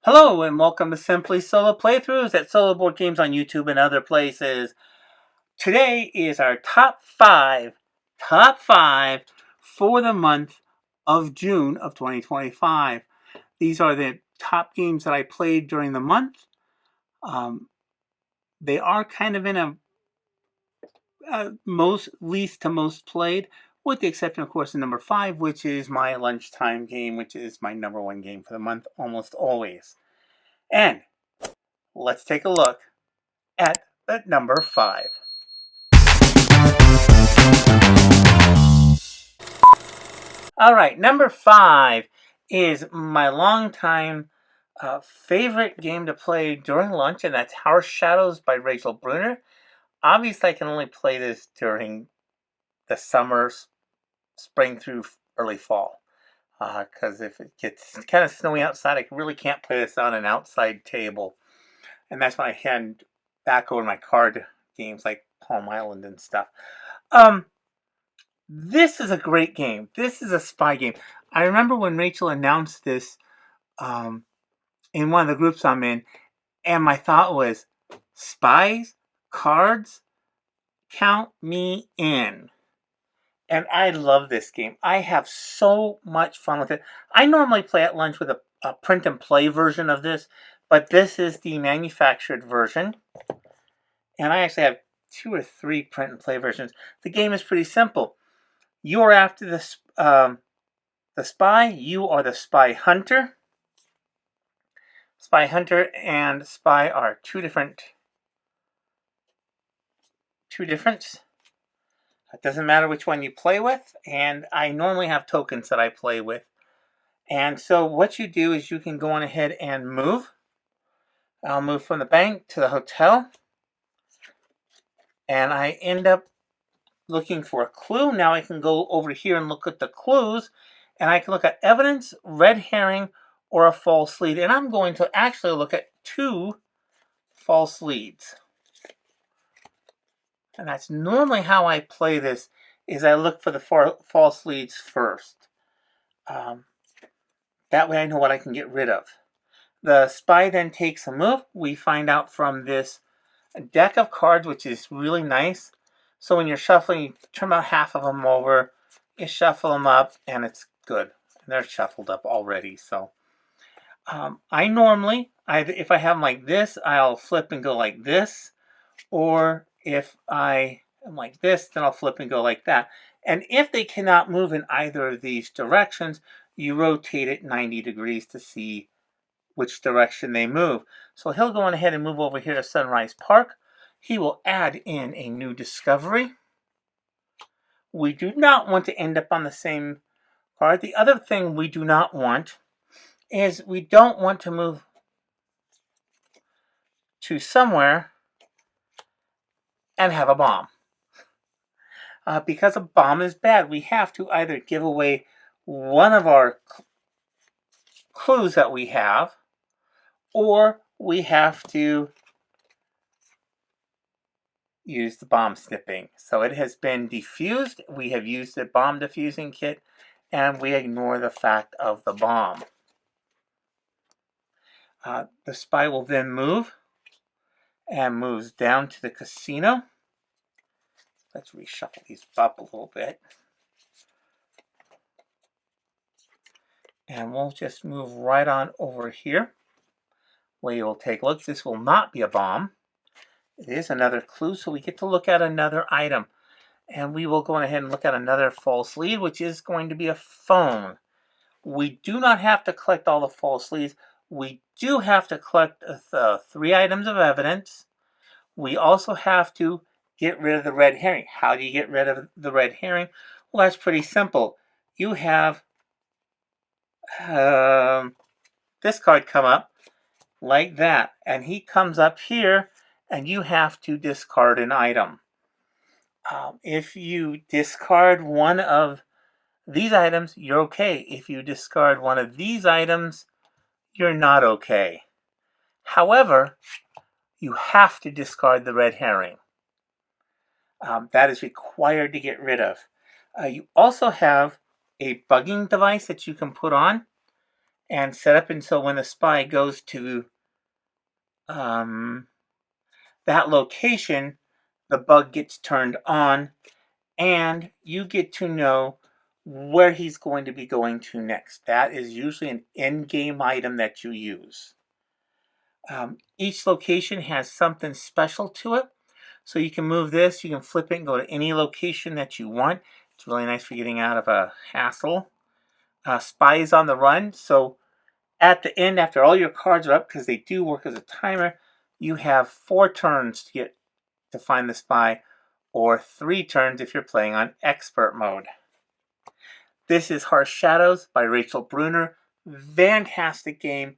Hello and welcome to Simply Solo Playthroughs at Solo Board Games on YouTube and other places. Today is our top five for the month of June of 2025. These are the top games that I played during the month. They are kind of in a most least to most played, with the exception, of course, of number 5, which is my lunchtime game, which is my number 1 game for the month almost always. And let's take a look at number 5. All right, number 5 is my longtime favorite game to play during lunch, and that's House Shadows by Rachel Bruner. Obviously, I can only play this during the summer, spring through early fall, because if it gets kind of snowy outside, I really can't play this on an outside table. And that's when I hand back over my card games like Palm Island and stuff. This is a great game. This is a spy game. I remember when Rachel announced this in one of the groups I'm in, and my thought was, spies, cards, count me in. And I love this game. I have so much fun with it. I normally play at lunch with a print and play version of this, but this is the manufactured version. And I actually have 2 or 3 print and play versions. The game is pretty simple. You are after the spy. You are the spy hunter. Spy hunter and spy are two differents. It doesn't matter which one you play with, and I normally have tokens that I play with. And so what you do is you can go on ahead and move. I'll move from the bank to the hotel, and I end up looking for a clue. Now I can go over here and look at the clues, and I can look at evidence, red herring, or a false lead. And I'm going to actually look at 2 false leads. And that's normally how I play this, is I look for the false leads first. That way I know what I can get rid of. The spy then takes a move. We find out from this deck of cards, which is really nice. So when you're shuffling, you turn about half of them over, you shuffle them up, and it's good. And they're shuffled up already. So I normally, if I have them like this, I'll flip and go like this. Or if I am like this, then I'll flip and go like that. And if they cannot move in either of these directions, you rotate it 90 degrees to see which direction they move. So he'll go on ahead and move over here to Sunrise Park. He will add in a new discovery. We do not want to end up on the same card. The other thing we do not want is we don't want to move to somewhere and have a bomb. Because a bomb is bad, we have to either give away one of our clues that we have, or we have to use the bomb snipping. So it has been defused. We have used the bomb diffusing kit, and we ignore the fact of the bomb. The spy will then move and moves down to the casino. Let's reshuffle these up a little bit. And we'll just move right on over here, where you'll take a look. This will not be a bomb. It is another clue, so we get to look at another item. And we will go ahead and look at another false lead, which is going to be a phone. We do not have to collect all the false leads. We do have to collect the 3 items of evidence. We also have to get rid of the red herring. How do you get rid of the red herring? Well, that's pretty simple. You have this card come up like that, and he comes up here, and you have to discard an item. If you discard one of these items, you're okay. If you discard one of these items, you're not okay. However, you have to discard the red herring. That is required to get rid of. You also have a bugging device that you can put on, and set up until when the spy goes to that location, the bug gets turned on, and you get to know where he's going to be going to next. That is usually an in-game item that you use. Each location has something special to it. So you can move this, you can flip it and go to any location that you want. It's really nice for getting out of a hassle. Spy is on the run, so at the end, after all your cards are up, because they do work as a timer, you have 4 turns to find the spy, or 3 turns if you're playing on expert mode. This is Harsh Shadows by Rachel Bruner. Fantastic game.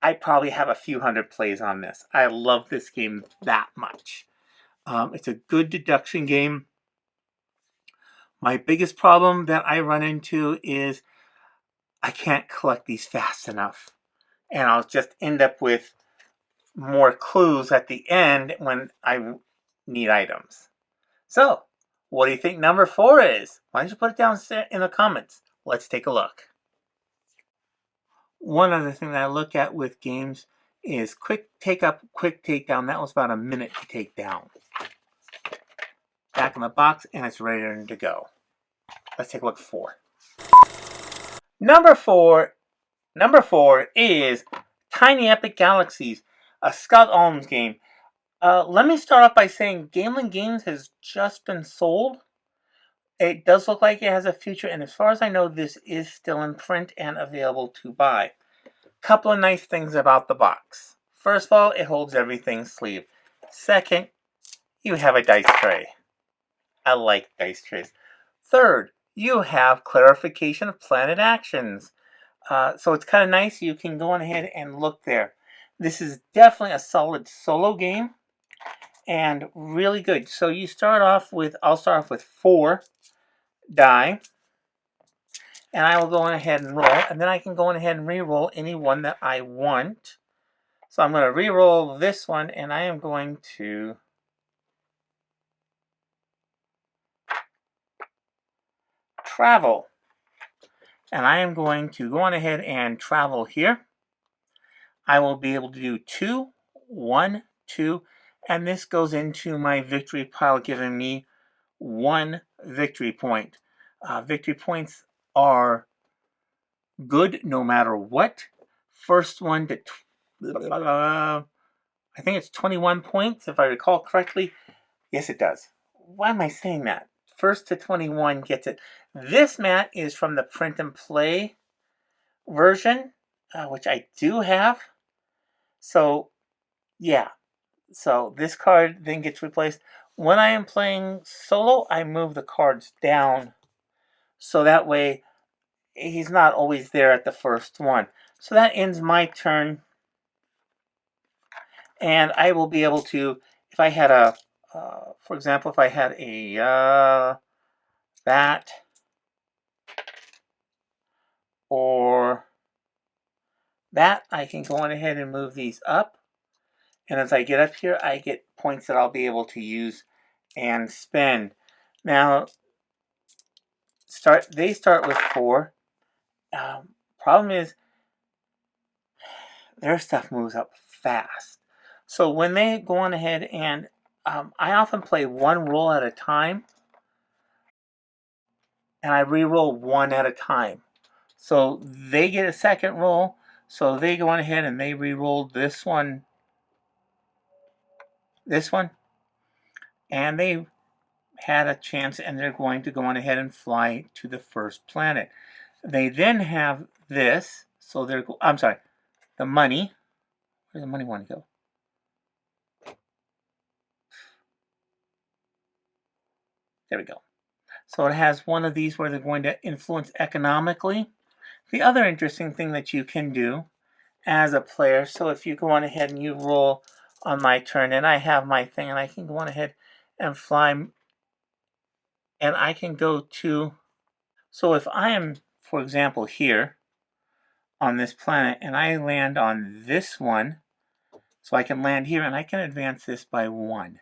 I probably have a few hundred plays on this. I love this game that much. It's a good deduction game. My biggest problem that I run into is I can't collect these fast enough. And I'll just end up with more clues at the end when I need items. So, what do you think number 4 is? Why don't you put it down in the comments? Let's take a look. One other thing that I look at with games is quick take up, quick takedown. That was about a minute to take down. Back in the box, and it's ready to go. Let's take a look at 4. Number four is Tiny Epic Galaxies, a Scott Alms game. Let me start off by saying Gambling Games has just been sold. It does look like it has a future, and as far as I know, this is still in print and available to buy. Couple of nice things about the box. First of all, it holds everything sleeve. Second, you have a dice tray. I like dice trays. Third, you have clarification of planet actions. So it's kind of nice. You can go on ahead and look there. This is definitely a solid solo game and really good. So you start off with, I'll start off with 4 die. And I will go on ahead and roll. And then I can go on ahead and re-roll any one that I want. So I'm going to re-roll this one, and I am going to travel. And I am going to go on ahead and travel here. I will be able to do 2, 1, 2, and this goes into my victory pile, giving me 1 victory point. Victory points are good no matter what. First one to, I think it's 21 points, if I recall correctly. Yes, it does. Why am I saying that? First to 21 gets it. This mat is from the print and play version, which I do have. So, yeah. So this card then gets replaced. When I am playing solo, I move the cards down. So that way, he's not always there at the first one. So that ends my turn. And I will be able to, if I had a, for example, if I had a, that, or that, I can go on ahead and move these up. And as I get up here, I get points that I'll be able to use and spend. Now, they start with 4. Problem is, their stuff moves up fast. So when they go on ahead and I often play 1 roll at a time, and I re-roll 1 at a time. So they get a second roll, so they go on ahead and they re-roll this one, and they had a chance, and they're going to go on ahead and fly to the first planet. They then have this, so they're, I'm sorry, the money. Where's the money want to go? There we go. So it has one of these where they're going to influence economically. The other interesting thing that you can do as a player, so if you go on ahead and you roll on my turn, and I have my thing, and I can go on ahead and fly, and I can go to, so if I am, for example, here on this planet, and I land on this one, so I can land here, and I can advance this by 1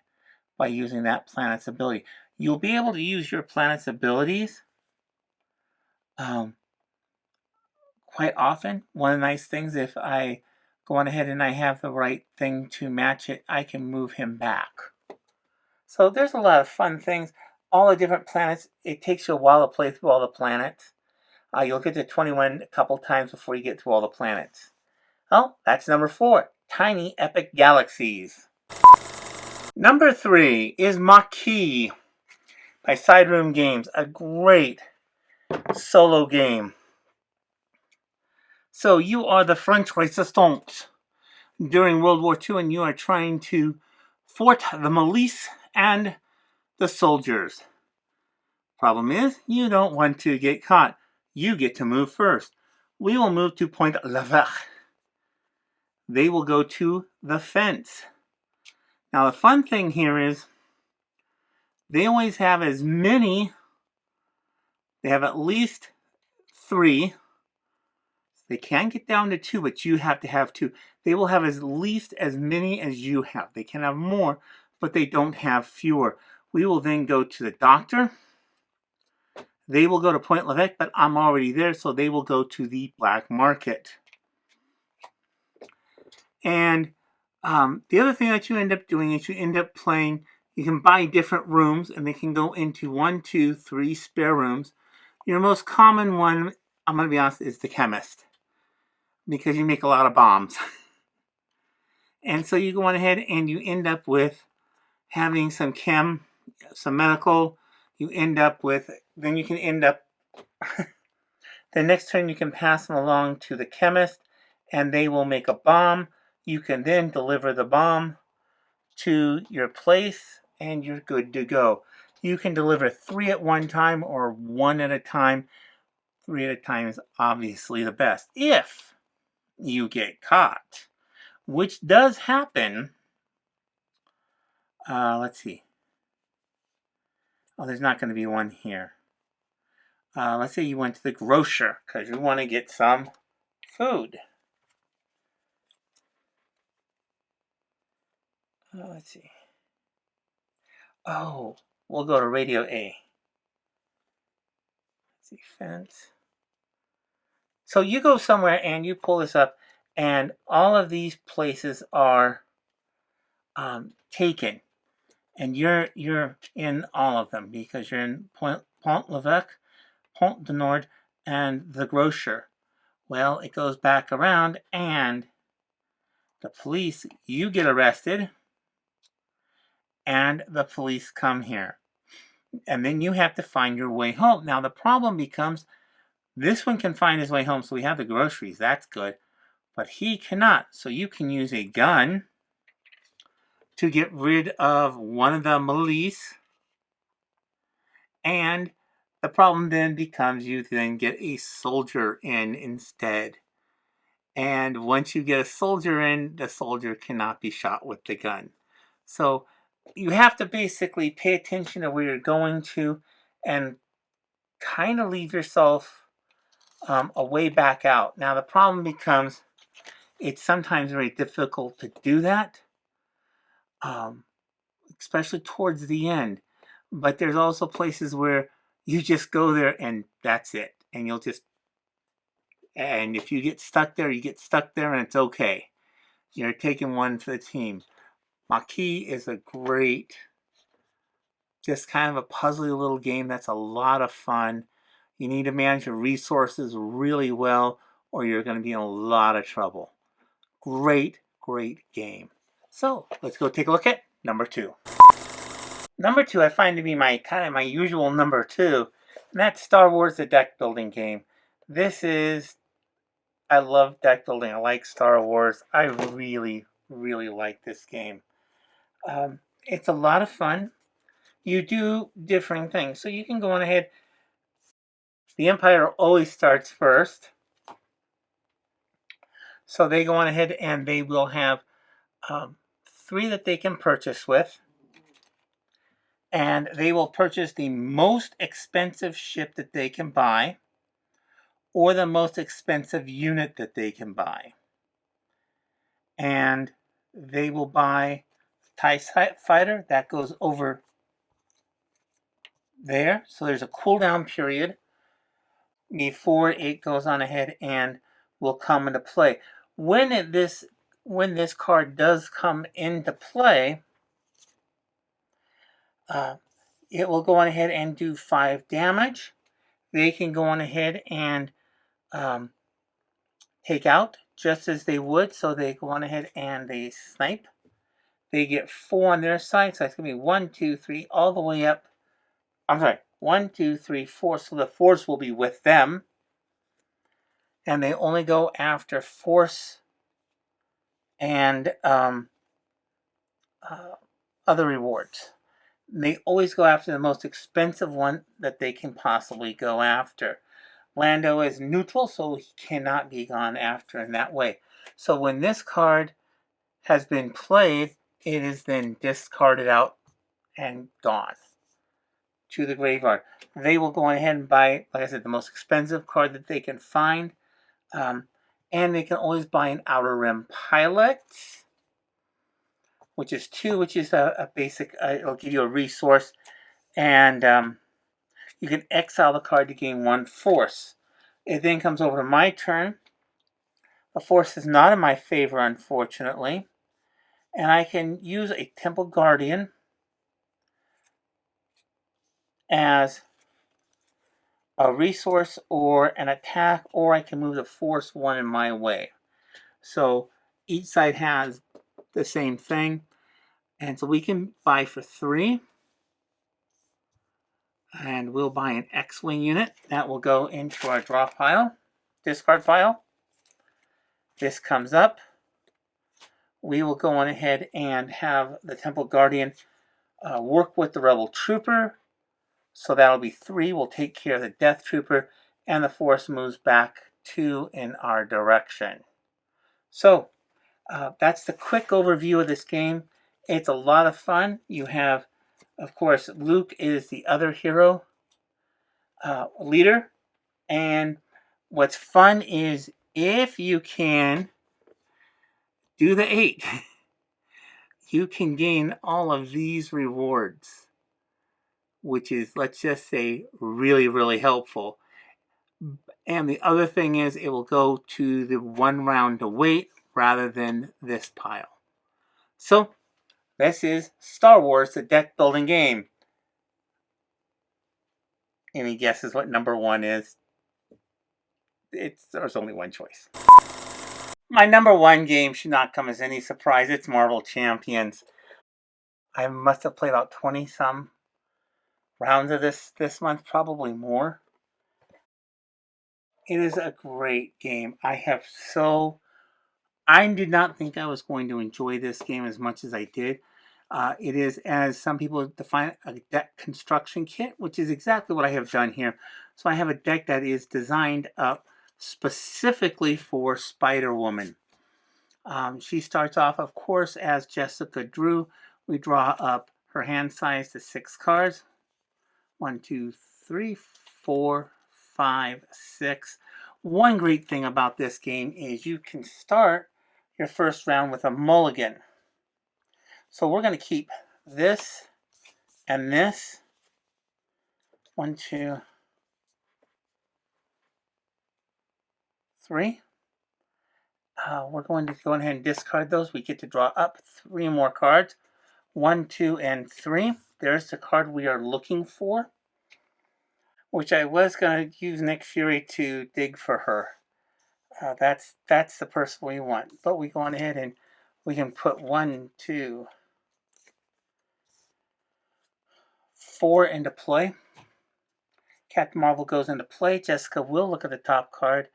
by using that planet's ability. You'll be able to use your planet's abilities quite often, one of the nice things, if I go on ahead and I have the right thing to match it, I can move him back. So there's a lot of fun things. All the different planets, it takes you a while to play through all the planets. You'll get to 21 a couple times before you get through all the planets. Oh, that's number 4, Tiny Epic Galaxies. Number 3 is Maquis by Side Room Games, a great solo game. So you are the French resistance during World War II, and you are trying to thwart the milice and the soldiers. Problem is, you don't want to get caught. You get to move first. We will move to Point L'Evêque. They will go to the fence. Now the fun thing here is they always have as many, they have at least 3. They can get down to 2, but you have to have 2. They will have at least as many as you have. They can have more, but they don't have fewer. We will then go to the doctor. They will go to Point L'Evêque, but I'm already there, so they will go to the black market. And the other thing that you end up doing is you end up playing, you can buy different rooms, and they can go into 1, 2, 3 spare rooms. Your most common one, I'm going to be honest, is the chemist, because you make a lot of bombs. And so you go on ahead and you end up with having some chem, some medical. You end up with, then you can end up, the next turn you can pass them along to the chemist, and they will make a bomb. You can then deliver the bomb to your place, and you're good to go. You can deliver 3 at one time or 1 at a time. 3 at a time is obviously the best if you get caught, which does happen. Let's see. Oh, there's not going to be one here. Let's say you went to the grocer because you want to get some food. Let's see. Oh, we'll go to Radio A. Let's see, fence. So you go somewhere and you pull this up, and all of these places are taken, and you're in all of them because you're in Pont L'Evêque, Pont du Nord, and the grocer. Well, it goes back around, and the police, you get arrested, and the police come here. And then you have to find your way home. Now, the problem becomes, this one can find his way home, so we have the groceries. That's good. But he cannot. So you can use a gun to get rid of one of the milice. And the problem then becomes you then get a soldier in instead. And once you get a soldier in, the soldier cannot be shot with the gun. So you have to basically pay attention to where you're going to and kind of leave yourself a way back out. Now the problem becomes it's sometimes very difficult to do that, especially towards the end. But there's also places where you just go there and that's it. And you'll just, and if you get stuck there, you get stuck there and it's okay. You're taking one for the team. Maquis is a great, just kind of a puzzly little game that's a lot of fun. You need to manage your resources really well or you're going to be in a lot of trouble. Great, great game. So let's go take a look at number 2. Number 2 I find to be my kind of my usual number 2, and that's Star Wars, the deck building game. This is, I love deck building. I like Star Wars. I really, really like this game. It's a lot of fun. You do different things. So you can go on ahead. The Empire always starts first. So they go on ahead and they will have 3 that they can purchase with. And they will purchase the most expensive ship that they can buy or the most expensive unit that they can buy. And they will buy TIE Fighter. That goes over there. So there's a cooldown period. before it goes on ahead and will come into play. When this card does come into play, it will go on ahead and do 5 damage. They can go on ahead and take out just as they would, so they go on ahead and they snipe. They get 4 on their side, so it's going to be 1, 2, 3, all the way up. I'm sorry, 1, 2, 3, 4, so the force will be with them. And they only go after force and other rewards. They always go after the most expensive one that they can possibly go after. Lando is neutral, so he cannot be gone after in that way. So when this card has been played, it is then discarded out and gone to the graveyard. They will go ahead and buy, like I said, the most expensive card that they can find. And they can always buy an Outer Rim Pilot, which is 2, which is a basic, it'll give you a resource. And you can exile the card to gain 1 force. It then comes over to my turn. The force is not in my favor, unfortunately. And I can use a Temple Guardian as a resource or an attack, or I can move the force 1 in my way. So each side has the same thing. And so we can buy for 3. And we'll buy an X-Wing unit. That will go into our draw pile, discard pile. This comes up. We will go on ahead and have the Temple Guardian work with the Rebel Trooper. So that'll be 3. We'll take care of the Death Trooper, and the force moves back 2 in our direction. So that's the quick overview of this game. It's a lot of fun. You have, of course, Luke is the other hero leader. And what's fun is if you can do the 8, you can gain all of these rewards, which is, let's just say, really, really helpful. And the other thing is it will go to the 1 round to wait rather than this pile. So this is Star Wars, the deck building game. Any guesses what number 1 is? There's only one choice. My number 1 game should not come as any surprise. It's Marvel Champions. I must have played about 20 some rounds of this month, probably more. It is a great game. I did not think I was going to enjoy this game as much as I did. It is, as some people define it, a deck construction kit, which is exactly what I have done here. So I have a deck that is designed up specifically for Spider-Woman. She starts off, of course, as Jessica Drew. We draw up her hand size to 6 cards. 1, 2, 3, 4, 5, 6. One great thing about this game is you can start your first round with a mulligan. So we're going to keep this and this. 1, 2, 3. We're going to go ahead and discard those. We get to draw up 3 more cards. 1, 2, and 3. There's the card we are looking for, which I was going to use Nick Fury to dig for her. That's the person we want. But we go on ahead and we can put 1, 2, 4 into play. Captain Marvel goes into play. Jessica will look at the top card.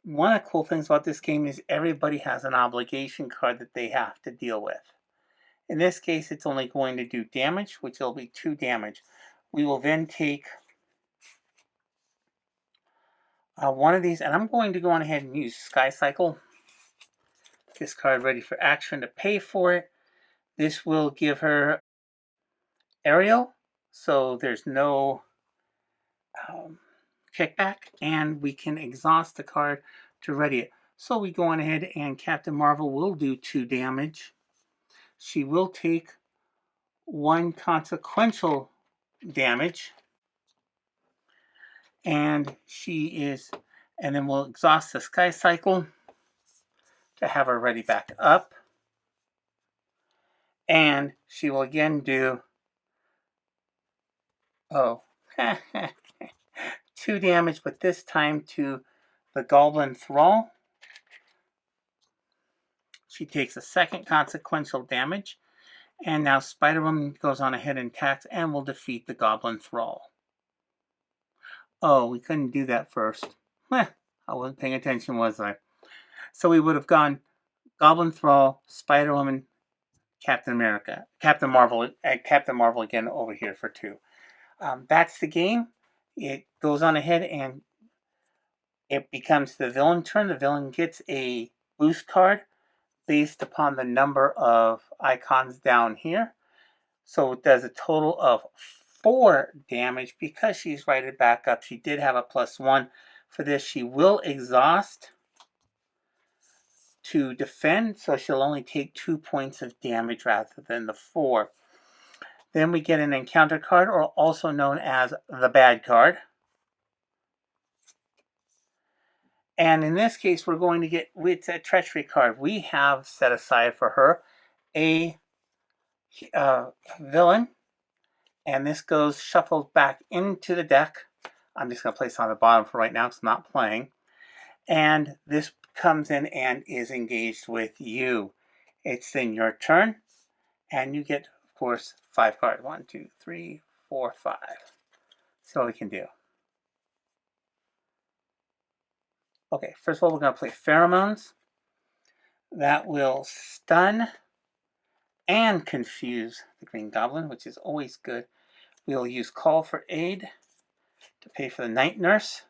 One of the cool things about this game is everybody has an obligation card that they have to deal with. In this case, it's only going to do damage, which will be 2 damage. We will then take one of these, and I'm going to go on ahead and use Sky Cycle. This card ready for action to pay for it. This will give her aerial, so there's no kickback, and we can exhaust the card to ready it. So we go on ahead and Captain Marvel will do 2 damage. She will take 1 consequential damage. And and then we'll exhaust the sky cycle to have her ready back up. And she will again do, 2 damage, but this time to the Goblin Thrall. She takes a second consequential damage. And now Spider-Woman goes on ahead and attacks and will defeat the Goblin Thrall. Oh, we couldn't do that first. I wasn't paying attention, was I? So we would have gone Goblin Thrall, Spider-Woman, Captain Marvel again over here for 2. That's the game. It goes on ahead and it becomes the villain turn. The villain gets a boost card based upon the number of icons down here. So it does a total of 4 damage because she's righted back up. She did have a +1 for this. She will exhaust to defend, so she'll only take 2 points of damage rather than the 4. Then we get an encounter card, or also known as the bad card. And in this case, we're going to get, it's a treachery card. We have set aside for her a villain, and this goes shuffled back into the deck. I'm just going to place it on the bottom for right now because I'm not playing. And this comes in and is engaged with you. It's then your turn, and you get, of course, 5 cards. 1, 2, 3, 4, 5. See what we can do. Okay, first of all, we're going to play Pheromones. That will stun and confuse the Green Goblin, which is always good. We'll use Call for Aid to pay for the Night Nurse.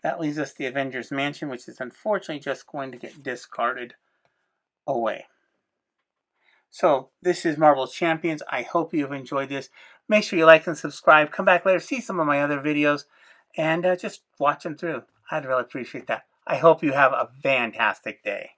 That leaves us the Avengers Mansion, which is unfortunately just going to get discarded away. So, this is Marvel Champions. I hope you've enjoyed this. Make sure you like and subscribe. Come back later, see some of my other videos, and just watch them through. I'd really appreciate that. I hope you have a fantastic day.